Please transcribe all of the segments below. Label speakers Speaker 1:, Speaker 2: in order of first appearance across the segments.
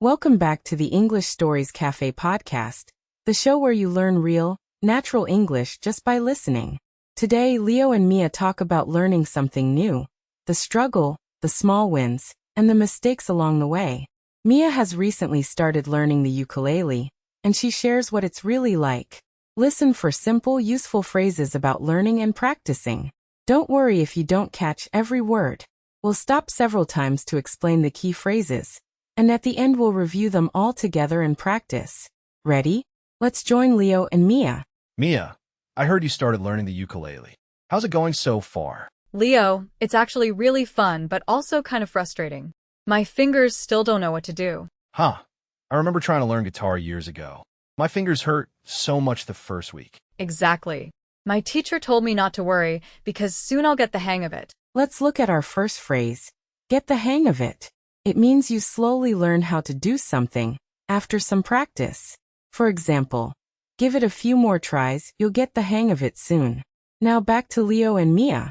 Speaker 1: Welcome back to the English Stories Cafe podcast, the show where you learn real, natural English just by listening. Today, Leo and Mia talk about learning something new, the struggle, the small wins, and the mistakes along the way. Mia has recently started learning the ukulele, and she shares what it's really like. Listen for simple, useful phrases about learning and practicing. Don't worry if you don't catch every word. We'll stop several times to explain the key phrases, and at the end we'll review them all together and practice. Ready? Let's join Leo and Mia.
Speaker 2: Mia, I heard you started learning the ukulele. How's it going so far?
Speaker 3: Leo, it's actually really fun but also kind of frustrating. My fingers still don't know what to do.
Speaker 2: Huh. I remember trying to learn guitar years ago. My fingers hurt so much the first week.
Speaker 3: Exactly. My teacher told me not to worry because soon I'll get the hang of it.
Speaker 1: Let's look at our first phrase, get the hang of it. It means you slowly learn how to do something after some practice. For example, give it a few more tries, you'll get the hang of it soon. Now back to Leo and Mia.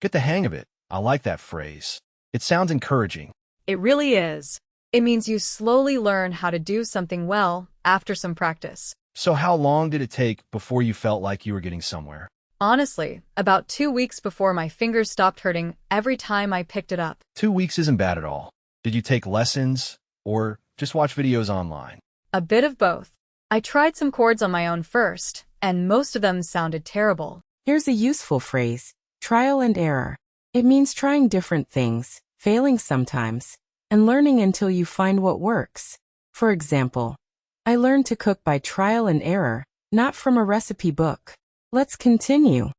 Speaker 2: Get the hang of it. I like that phrase. It sounds encouraging.
Speaker 3: It really is. It means you slowly learn how to do something well after some practice.
Speaker 2: So how long did it take before you felt like you were getting somewhere?
Speaker 3: Honestly, about 2 weeks before my fingers stopped hurting every time I picked it up.
Speaker 2: 2 weeks isn't bad at all. Did you take lessons or just watch videos online?
Speaker 3: A bit of both. I tried some chords on my own first, and most of them sounded terrible.
Speaker 1: Here's a useful phrase, trial and error. It means trying different things, failing sometimes, and learning until you find what works. For example, I learned to cook by trial and error, not from a recipe book. Let's continue.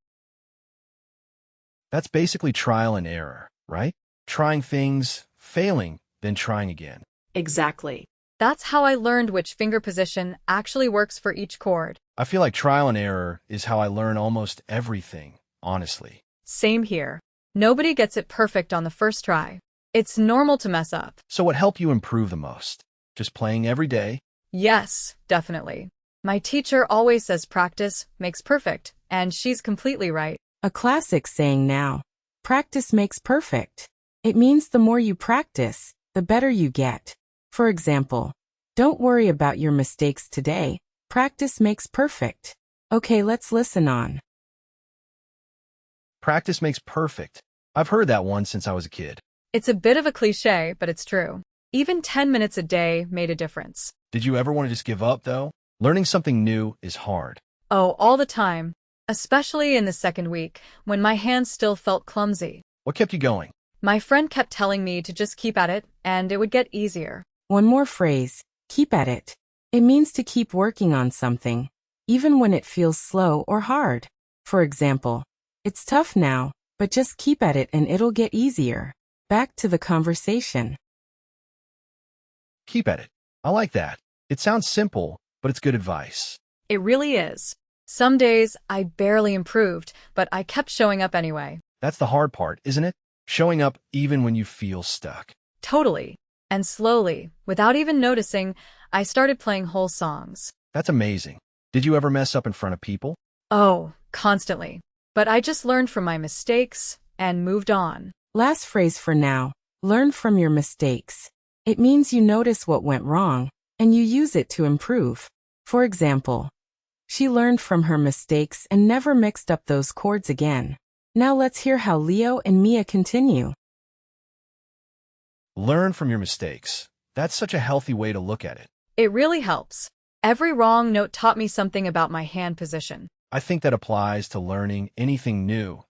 Speaker 2: That's basically trial and error, right? Trying things, failing, then trying again.
Speaker 3: Exactly. That's how I learned which finger position actually works for each chord.
Speaker 2: I feel like trial and error is how I learn almost everything, honestly.
Speaker 3: Same here. Nobody gets it perfect on the first try. It's normal to mess up.
Speaker 2: So what helped you improve the most? Just playing every day?
Speaker 3: Yes, definitely. My teacher always says practice makes perfect, and she's completely right.
Speaker 1: A classic saying now, practice makes perfect. It means the more you practice, the better you get. For example, don't worry about your mistakes today. Practice makes perfect. Okay, let's listen on.
Speaker 2: Practice makes perfect. I've heard that one since I was a kid.
Speaker 3: It's a bit of a cliche, but it's true. Even 10 minutes a day made a difference.
Speaker 2: Did you ever want to just give up, though? Learning something new is hard.
Speaker 3: Oh, all the time. Especially in the second week, when my hands still felt clumsy.
Speaker 2: What kept you going?
Speaker 3: My friend kept telling me to just keep at it, and it would get easier.
Speaker 1: One more phrase, keep at it. It means to keep working on something, even when it feels slow or hard. For example, it's tough now, but just keep at it and it'll get easier. Back to the conversation.
Speaker 2: Keep at it. I like that. It sounds simple, but it's good advice.
Speaker 3: It really is. Some days I barely improved, but I kept showing up anyway.
Speaker 2: That's the hard part, isn't it? Showing up even when you feel stuck.
Speaker 3: Totally. And slowly, without even noticing, I started playing whole songs.
Speaker 2: That's amazing. Did you ever mess up in front of people?
Speaker 3: Oh, constantly. But I just learned from my mistakes and moved on.
Speaker 1: Last phrase for now, learn from your mistakes. It means you notice what went wrong, and you use it to improve. For example, she learned from her mistakes and never mixed up those chords again. Now let's hear how Leo and Mia continue.
Speaker 2: Learn from your mistakes. That's such a healthy way to look at it.
Speaker 3: It really helps. Every wrong note taught me something about my hand position.
Speaker 2: I think that applies to learning anything new,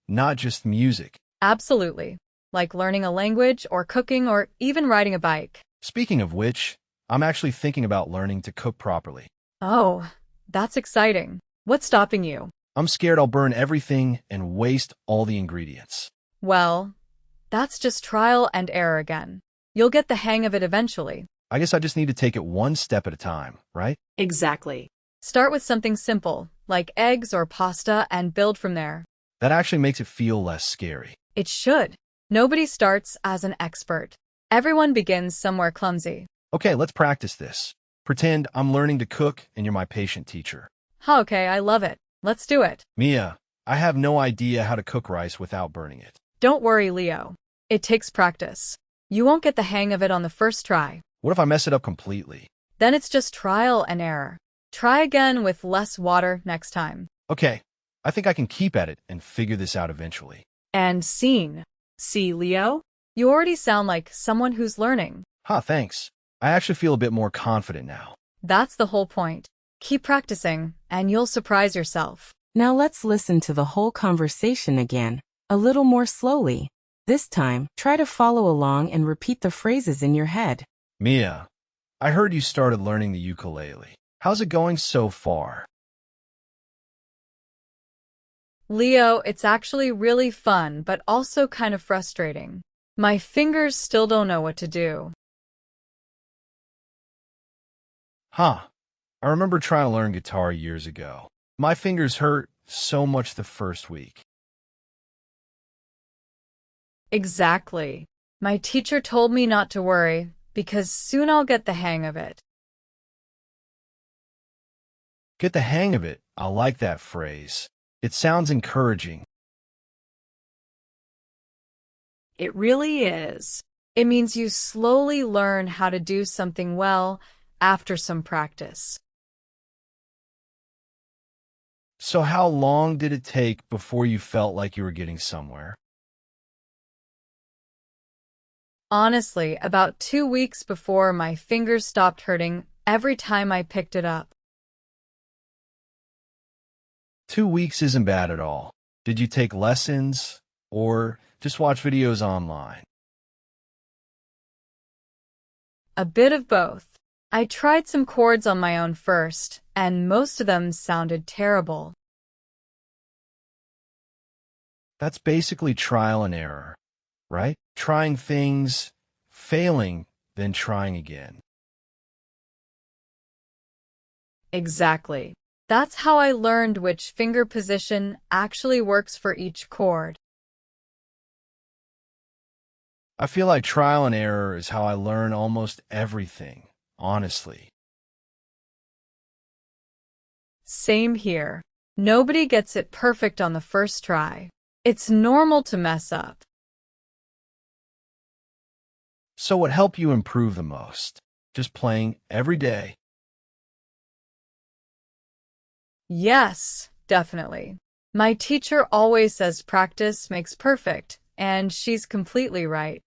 Speaker 2: not just music.
Speaker 3: Absolutely. Like learning a language or cooking or even riding a bike.
Speaker 2: Speaking of which, I'm actually thinking about learning to cook properly.
Speaker 3: Oh, that's exciting. What's stopping you?
Speaker 2: I'm scared I'll burn everything and waste all the ingredients.
Speaker 3: Well, that's just trial and error again. You'll get the hang of it eventually.
Speaker 2: I guess I just need to take it one step at a time, right?
Speaker 3: Exactly. Start with something simple, like eggs or pasta, and build from there.
Speaker 2: That actually makes it feel less scary.
Speaker 3: It should. Nobody starts as an expert. Everyone begins somewhere clumsy.
Speaker 2: Okay, let's practice this. Pretend I'm learning to cook and you're my patient teacher.
Speaker 3: Okay, I love it. Let's do it.
Speaker 2: Mia, I have no idea how to cook rice without burning it.
Speaker 3: Don't worry, Leo. It takes practice. You won't get the hang of it on the first try.
Speaker 2: What if I mess it up completely?
Speaker 3: Then it's just trial and error. Try again with less water next time.
Speaker 2: Okay, I think I can keep at it and figure this out eventually.
Speaker 3: And scene. See, Leo? You already sound like someone who's learning.
Speaker 2: Thanks. I actually feel a bit more confident now.
Speaker 3: That's the whole point. Keep practicing, and you'll surprise yourself.
Speaker 1: Now let's listen to the whole conversation again, a little more slowly. This time, try to follow along and repeat the phrases in your head.
Speaker 2: Mia, I heard you started learning the ukulele. How's it going so far?
Speaker 3: Leo, it's actually really fun, but also kind of frustrating. My fingers still don't know what to do.
Speaker 2: I remember trying to learn guitar years ago. My fingers hurt so much the first week.
Speaker 3: Exactly. My teacher told me not to worry, because soon I'll get the hang of it.
Speaker 2: Get the hang of it. I like that phrase. It sounds encouraging.
Speaker 3: It really is. It means you slowly learn how to do something well after some practice.
Speaker 2: So how long did it take before you felt like you were getting somewhere?
Speaker 3: Honestly, about 2 weeks before my fingers stopped hurting every time I picked it up.
Speaker 2: 2 weeks isn't bad at all. Did you take lessons or just watch videos online?
Speaker 3: A bit of both. I tried some chords on my own first, and most of them sounded terrible.
Speaker 2: That's basically trial and error, right? Trying things, failing, then trying again.
Speaker 3: Exactly. That's how I learned which finger position actually works for each chord.
Speaker 2: I feel like trial and error is how I learn almost everything, honestly.
Speaker 3: Same here. Nobody gets it perfect on the first try. It's normal to mess up.
Speaker 2: So what helped you improve the most? Just playing every day?
Speaker 3: Yes, definitely. My teacher always says practice makes perfect, and she's completely right.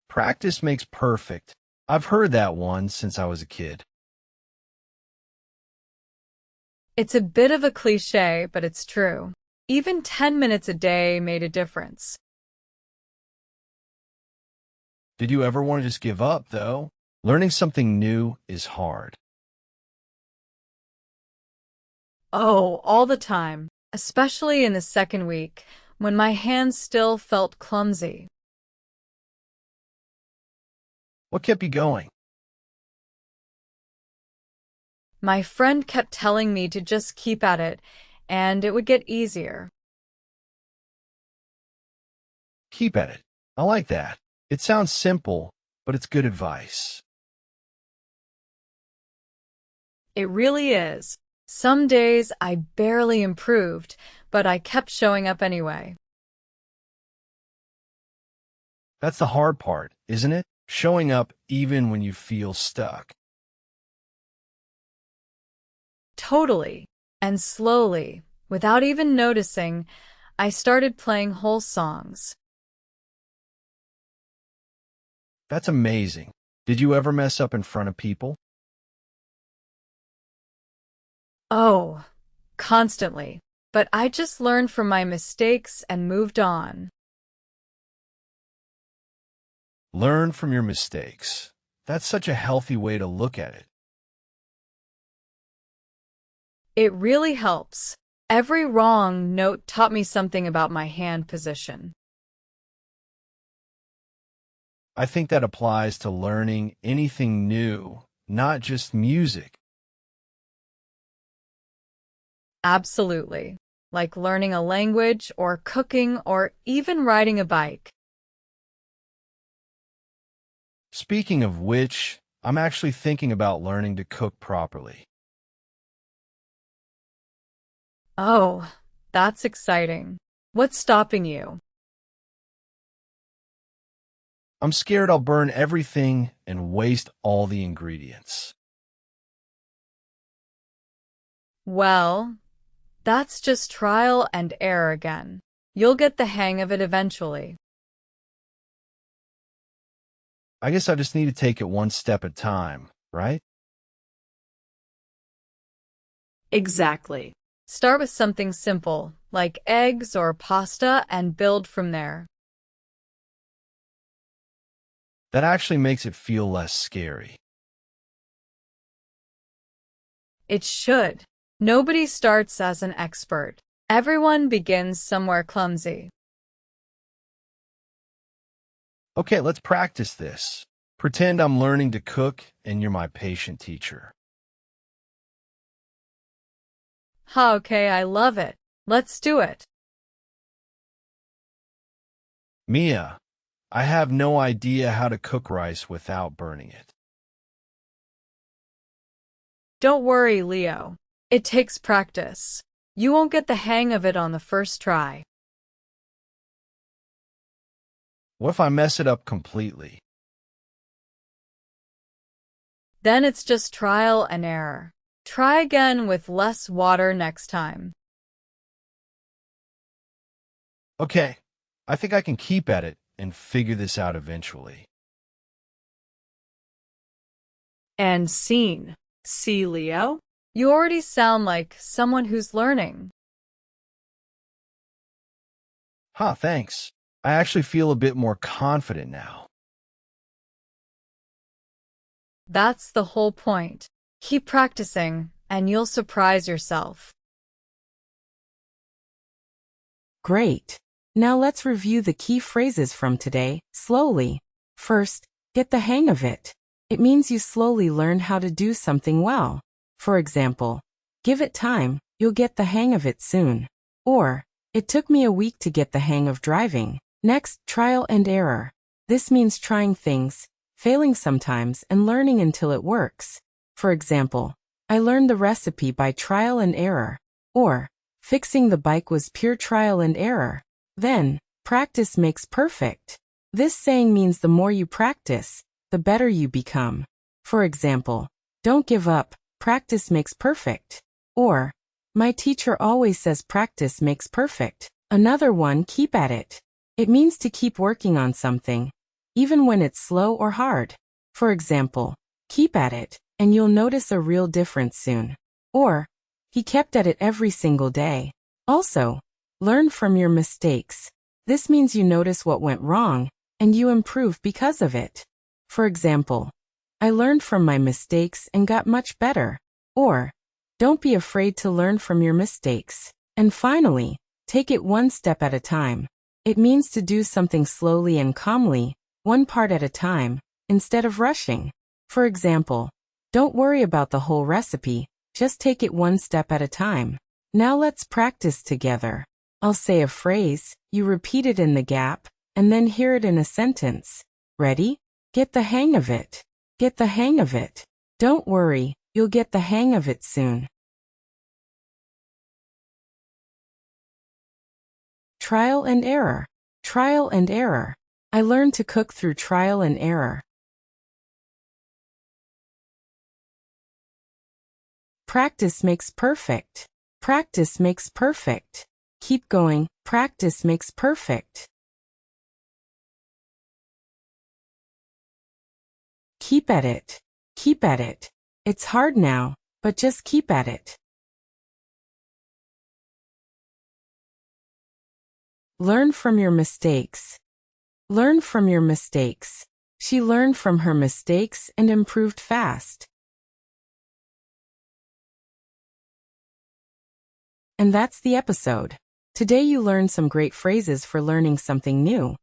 Speaker 2: Practice makes perfect. I've heard that one since I was a kid.
Speaker 3: It's a bit of a cliché, but it's true. Even 10 minutes a day made a difference.
Speaker 2: Did you ever want to just give up, though? Learning something new is hard.
Speaker 3: Oh, all the time, especially in the second week, when my hands still felt clumsy.
Speaker 2: What kept you going?
Speaker 3: My friend kept telling me to just keep at it, and it would get easier.
Speaker 2: Keep at it. I like that. It sounds simple, but it's good advice.
Speaker 3: It really is. Some days I barely improved, but I kept showing up anyway.
Speaker 2: That's the hard part, isn't it? Showing up even when you feel stuck.
Speaker 3: Totally. And slowly, without even noticing, I started playing whole songs.
Speaker 2: That's amazing. Did you ever mess up in front of people?
Speaker 3: Oh, constantly. But I just learned from my mistakes and moved on.
Speaker 2: Learn from your mistakes. That's such a healthy way to look at it.
Speaker 3: It really helps. Every wrong note taught me something about my hand position.
Speaker 2: I think that applies to learning anything new, not just music.
Speaker 3: Absolutely. Like learning a language or cooking or even riding a bike.
Speaker 2: Speaking of which, I'm actually thinking about learning to cook properly.
Speaker 3: Oh, that's exciting. What's stopping you?
Speaker 2: I'm scared I'll burn everything and waste all the ingredients.
Speaker 3: Well, that's just trial and error again. You'll get the hang of it eventually.
Speaker 2: I guess I just need to take it one step at a time, right?
Speaker 4: Exactly.
Speaker 3: Start with something simple, like eggs or pasta, and build from there.
Speaker 2: That actually makes it feel less scary.
Speaker 3: It should. Nobody starts as an expert. Everyone begins somewhere clumsy.
Speaker 2: Okay, let's practice this. Pretend I'm learning to cook and you're my patient teacher.
Speaker 3: Okay, I love it. Let's do it.
Speaker 2: Mia, I have no idea how to cook rice without burning it.
Speaker 3: Don't worry, Leo. It takes practice. You won't get the hang of it on the first try.
Speaker 2: What if I mess it up completely?
Speaker 3: Then it's just trial and error. Try again with less water next time.
Speaker 2: Okay, I think I can keep at it and figure this out eventually.
Speaker 4: And scene. See, Leo?
Speaker 3: You already sound like someone who's learning.
Speaker 2: Thanks. I actually feel a bit more confident now.
Speaker 3: That's the whole point. Keep practicing, and you'll surprise yourself.
Speaker 1: Great. Now let's review the key phrases from today, slowly. First, get the hang of it. It means you slowly learn how to do something well. For example, give it time, you'll get the hang of it soon. Or, it took me a week to get the hang of driving. Next, trial and error. This means trying things, failing sometimes, and learning until it works. For example, I learned the recipe by trial and error. Or, fixing the bike was pure trial and error. Then, practice makes perfect. This saying means the more you practice, the better you become. For example, don't give up, practice makes perfect. Or, my teacher always says practice makes perfect. Another one, keep at it. It means to keep working on something, even when it's slow or hard. For example, keep at it, and you'll notice a real difference soon. Or, he kept at it every single day. Also, learn from your mistakes. This means you notice what went wrong, and you improve because of it. For example, I learned from my mistakes and got much better. Or, don't be afraid to learn from your mistakes. And finally, take it one step at a time. It means to do something slowly and calmly, one part at a time, instead of rushing. For example, don't worry about the whole recipe, just take it one step at a time. Now let's practice together. I'll say a phrase, you repeat it in the gap, and then hear it in a sentence. Ready? Get the hang of it. Get the hang of it. Don't worry, you'll get the hang of it soon. Trial and error. Trial and error. I learned to cook through trial and error. Practice makes perfect. Practice makes perfect. Keep going. Practice makes perfect. Keep at it. Keep at it. It's hard now, but just keep at it. Learn from your mistakes. Learn from your mistakes. She learned from her mistakes and improved fast. And that's the episode. Today you learned some great phrases for learning something new.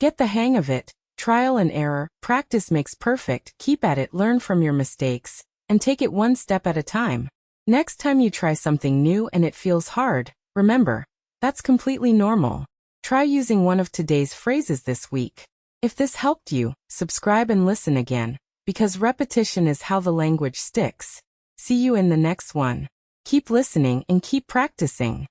Speaker 1: Get the hang of it. Trial and error. Practice makes perfect. Keep at it. Learn from your mistakes. And take it one step at a time. Next time you try something new and it feels hard, remember, that's completely normal. Try using one of today's phrases this week. If this helped you, subscribe and listen again, because repetition is how the language sticks. See you in the next one. Keep listening and keep practicing.